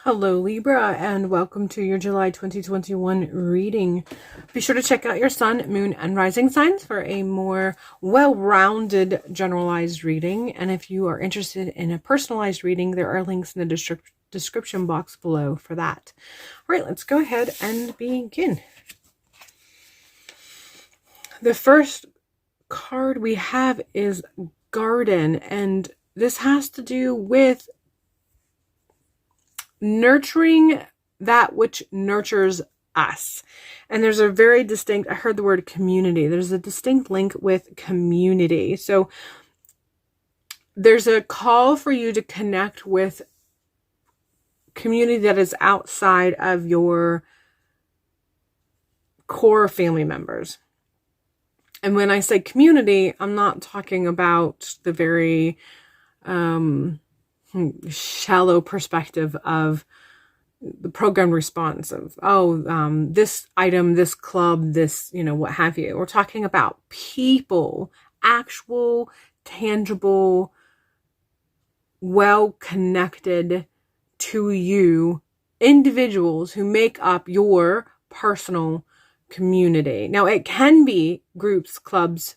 Hello Libra, and welcome to your July 2021 reading. Be sure to check out your sun, moon, and rising signs for a more well-rounded generalized reading. And if you are interested in a personalized reading, there are links in the description box below for that. All right, let's go ahead and begin. The first card we have is Garden, and this has to do with nurturing that which nurtures us. And there's a very distinct, I heard the word community. There's a distinct link with community. So there's a call for you to connect with community that is outside of your core family members. And when I say community, I'm not talking about the very shallow perspective of the program response of, this item, this club, this, what have you. We're talking about people, actual, tangible, well-connected to you individuals who make up your personal community. Now, it can be groups, clubs,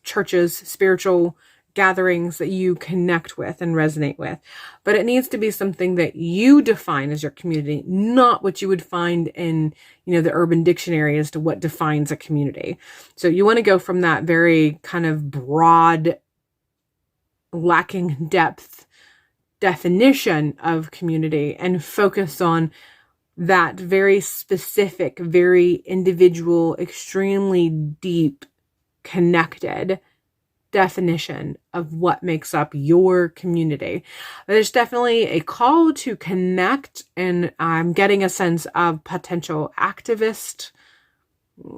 churches, spiritual gatherings that you connect with and resonate with, but it needs to be something that you define as your community, not what you would find in, the Urban Dictionary as to what defines a community. So you want to go from that very kind of broad, lacking depth definition of community and focus on that very specific, very individual, extremely deep, connected definition of what makes up your community. There's definitely a call to connect, and I'm getting a sense of potential activist.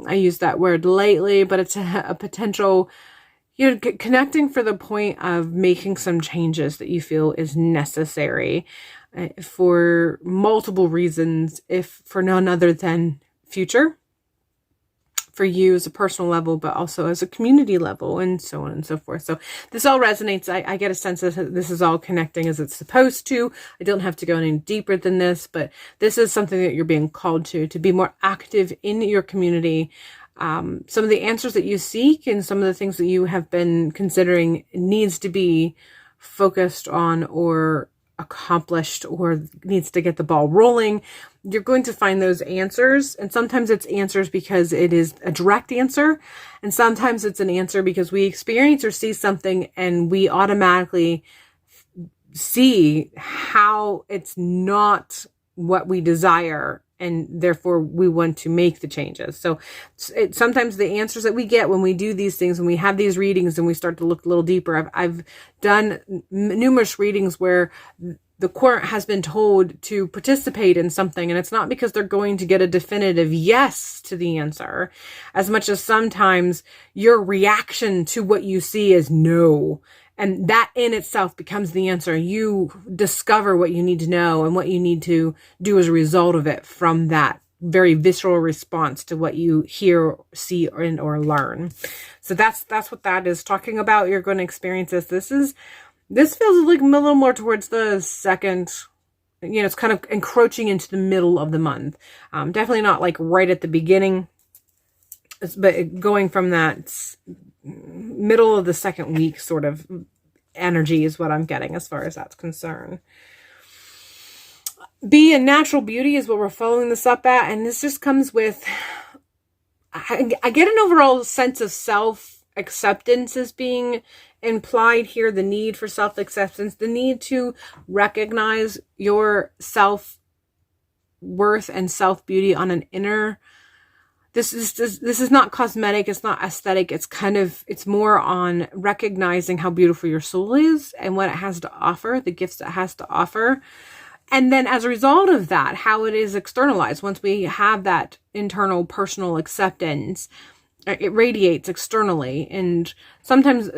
I use that word lately, but it's a potential, connecting for the point of making some changes that you feel is necessary for multiple reasons, if for none other than future, for you as a personal level, but also as a community level, and so on and so forth. So this all resonates. I get a sense that this is all connecting as it's supposed to. I don't have to go any deeper than this, but this is something that you're being called to be more active in your community. Some of the answers that you seek and some of the things that you have been considering needs to be focused on or accomplished or needs to get the ball rolling. You're going to find those answers, and sometimes it's answers because it is a direct answer, and sometimes it's an answer because we experience or see something and we automatically see how it's not what we desire, and therefore we want to make the changes. So sometimes the answers that we get when we do these things, when we have these readings and we start to look a little deeper, I've done numerous readings where the court has been told to participate in something, and it's not because they're going to get a definitive yes to the answer, as much as sometimes your reaction to what you see is no. And that in itself becomes the answer. You discover what you need to know and what you need to do as a result of it from that very visceral response to what you hear, see, or learn. So that's what that is talking about. You're going to experience this. This feels like a little more towards the second, it's kind of encroaching into the middle of the month. Definitely not like right at the beginning, but going from that middle of the second week sort of energy is what I'm getting as far as that's concerned. Be a natural beauty is what we're following this up at, and this just comes with, I get an overall sense of self-acceptance as being implied here, the need for self-acceptance, the need to recognize your self-worth and self-beauty on an inner. This is not cosmetic. It's not aesthetic. It's more on recognizing how beautiful your soul is and what it has to offer, the gifts it has to offer. And then as a result of that, how it is externalized. Once we have that internal personal acceptance, it radiates externally. And sometimes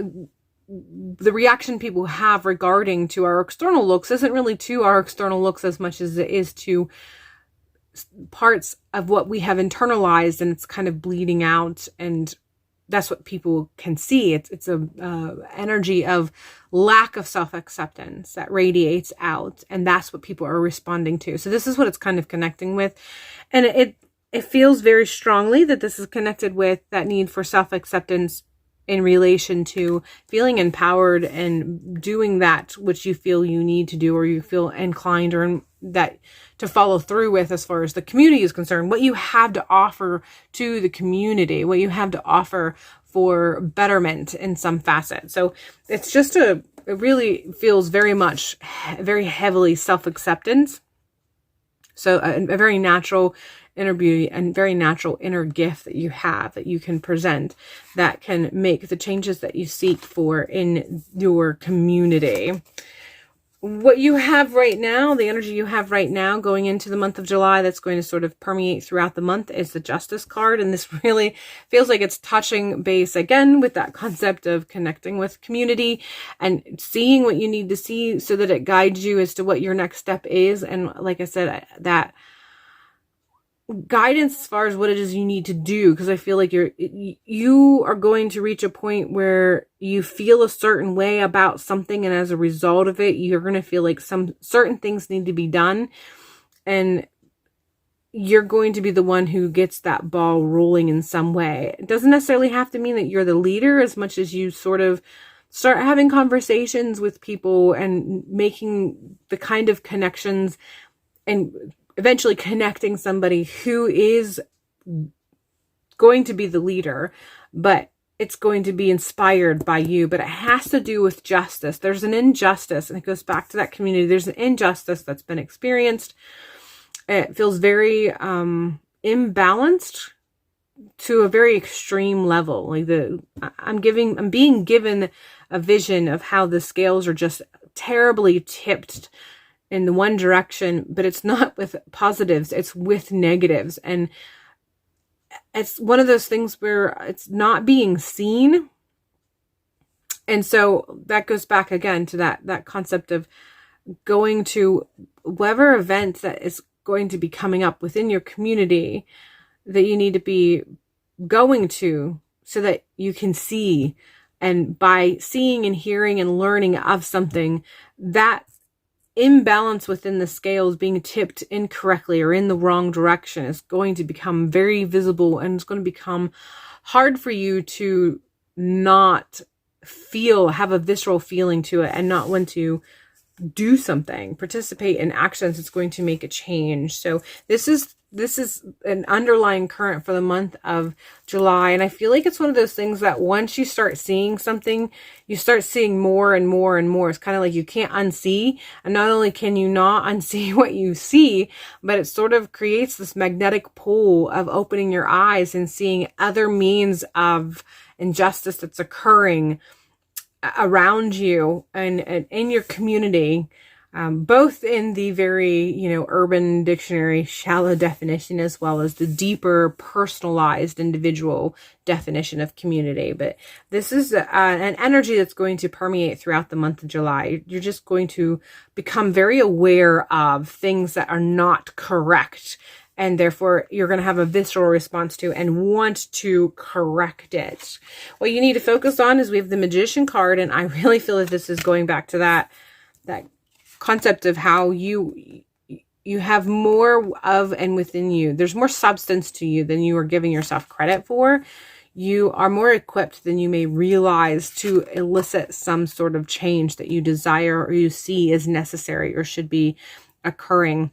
the reaction people have regarding to our external looks isn't really to our external looks as much as it is to parts of what we have internalized, and it's kind of bleeding out and that's what people can see. It's a energy of lack of self-acceptance that radiates out, and that's what people are responding to. So this is what it's kind of connecting with, and it feels very strongly that this is connected with that need for self-acceptance in relation to feeling empowered and doing that which you feel you need to do, or you feel inclined or that to follow through with as far as the community is concerned, what you have to offer to the community, what you have to offer for betterment in some facet. So it's just it really feels very much, very heavily self-acceptance. So a very natural inner beauty and very natural inner gift that you have, that you can present, that can make the changes that you seek for in your community. What you have right now, the energy you have right now going into the month of July, that's going to sort of permeate throughout the month, is the Justice card. And this really feels like it's touching base again with that concept of connecting with community and seeing what you need to see so that it guides you as to what your next step is. And like I said, that guidance as far as what it is you need to do, because I feel like you are going to reach a point where you feel a certain way about something, and as a result of it, you're going to feel like some certain things need to be done, and you're going to be the one who gets that ball rolling in some way. It doesn't necessarily have to mean that you're the leader, as much as you sort of start having conversations with people and making the kind of connections and eventually connecting somebody who is going to be the leader, but it's going to be inspired by you. But it has to do with justice. There's an injustice, and it goes back to that community. There's an injustice that's been experienced. It feels very imbalanced to a very extreme level. Like I'm being given a vision of how the scales are just terribly tipped in the one direction, but it's not with positives, it's with negatives. And it's one of those things where it's not being seen. And so that goes back again to that concept of going to whatever event that is going to be coming up within your community that you need to be going to, so that you can see. And by seeing and hearing and learning of something, that imbalance within the scales being tipped incorrectly or in the wrong direction is going to become very visible, and it's going to become hard for you to not have a visceral feeling to it and not want to do something, participate in actions that's going to make a change. So this is an underlying current for the month of July. And I feel like it's one of those things that once you start seeing something, you start seeing more and more and more. It's kind of like you can't unsee. And not only can you not unsee what you see, but it sort of creates this magnetic pull of opening your eyes and seeing other means of injustice that's occurring around you and in your community. Both in the very, urban dictionary shallow definition, as well as the deeper personalized individual definition of community. But this is an energy that's going to permeate throughout the month of July. You're just going to become very aware of things that are not correct, and therefore you're going to have a visceral response to and want to correct it. What you need to focus on is we have the Magician card, and I really feel that this is going back to that concept of how you have more of and within you. There's more substance to you than you are giving yourself credit for. You are more equipped than you may realize to elicit some sort of change that you desire or you see as necessary or should be occurring.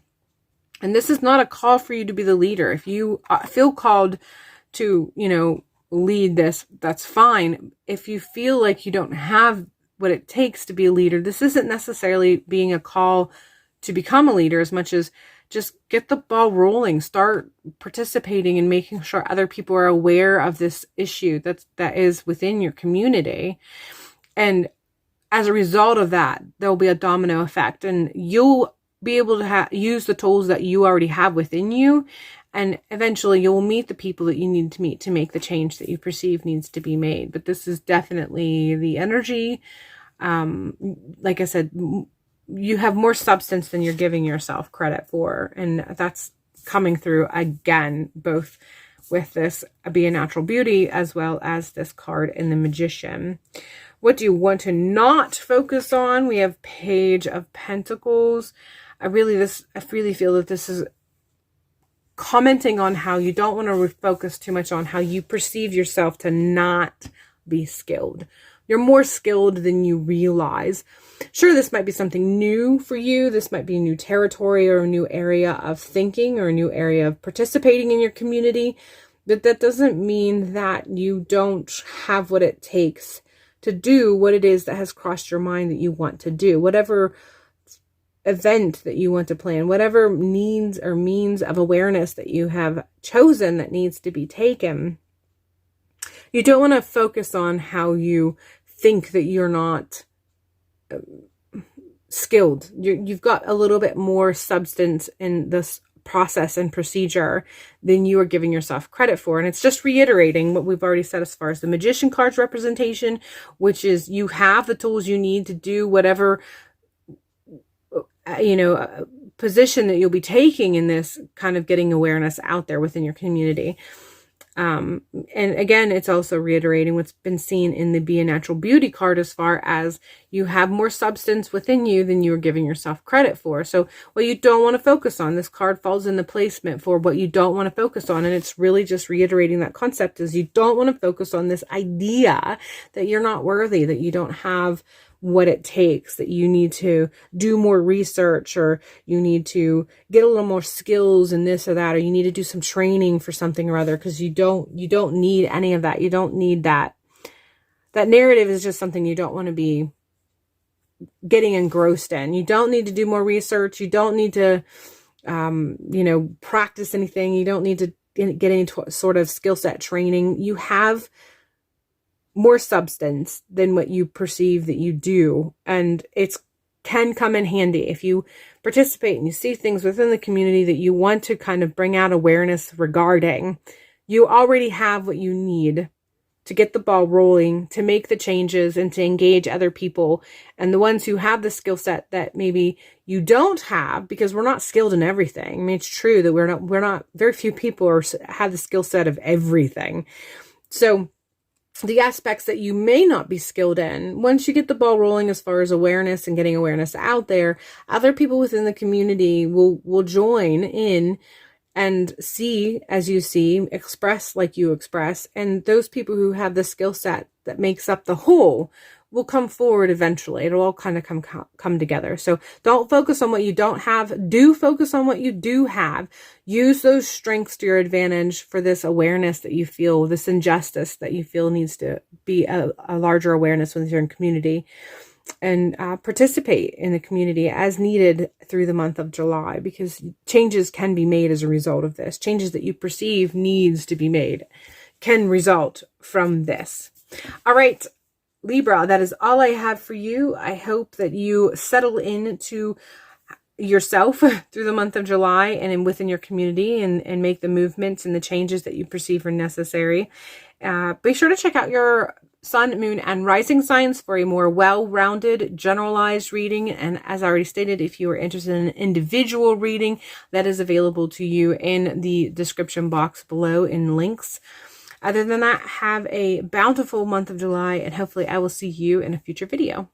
And this is not a call for you to be the leader. If you feel called to, lead this, that's fine. If you feel like you don't have what it takes to be a leader, this isn't necessarily being a call to become a leader, as much as just get the ball rolling, start participating and making sure other people are aware of this issue that is within your community. And as a result of that, there'll be a domino effect, and you'll be able to use the tools that you already have within you. And eventually you'll meet the people that you need to meet to make the change that you perceive needs to be made. But this is definitely the energy. Like I said, you have more substance than you're giving yourself credit for. And that's coming through again, both with this Be a Natural Beauty, as well as this card in the Magician. What do you want to not focus on? We have Page of Pentacles. I really feel that this is commenting on how you don't want to focus too much on how you perceive yourself to not be skilled. You're more skilled than you realize. Sure, this might be something new for you. This might be a new territory or a new area of thinking or a new area of participating in your community. But that doesn't mean that you don't have what it takes to do what it is that has crossed your mind that you want to do. Whatever event that you want to plan, whatever needs or means of awareness that you have chosen that needs to be taken. You don't want to focus on how you think that you're not skilled. You've got a little bit more substance in this process and procedure than you are giving yourself credit for. And it's just reiterating what we've already said as far as the Magician card's representation, which is you have the tools you need to do whatever, position that you'll be taking in this kind of getting awareness out there within your community. And again, it's also reiterating what's been seen in the Be a Natural Beauty card as far as you have more substance within you than you are giving yourself credit for. So what you don't want to focus on, this card falls in the placement for what you don't want to focus on. And it's really just reiterating that concept is you don't want to focus on this idea that you're not worthy, that you don't have what it takes, that you need to do more research, or you need to get a little more skills in this or that, or you need to do some training for something or other, because you don't need any of that. You don't need that. That narrative is just something you don't want to be getting engrossed in. You don't need to do more research. You don't need to, practice anything. You don't need to get any sort of skill set training. You have more substance than what you perceive that you do. And it can come in handy if you participate and you see things within the community that you want to kind of bring out awareness regarding. You already have what you need to get the ball rolling, to make the changes and to engage other people. And the ones who have the skill set that maybe you don't have, because we're not skilled in everything. I mean, it's true that we're not very few people have the skill set of everything. So the aspects that you may not be skilled in, once you get the ball rolling as far as awareness and getting awareness out there, other people within the community will join in and see as you see, express like you express. And those people who have the skill set that makes up the whole will come forward eventually. It'll all kind of come together. So don't focus on what you don't have. Do focus on what you do have. Use those strengths to your advantage for this awareness that you feel, this injustice that you feel needs to be a larger awareness within your community. And participate in the community as needed through the month of July, because changes can be made as a result of this. Changes that you perceive needs to be made can result from this. All right, Libra, that is all I have for you. I hope that you settle into yourself through the month of July and within your community and make the movements and the changes that you perceive are necessary. Be sure to check out your Sun, Moon, and Rising signs for a more well-rounded, generalized reading. And as I already stated, if you are interested in an individual reading, that is available to you in the description box below in links. Other than that, have a bountiful month of July, and hopefully I will see you in a future video.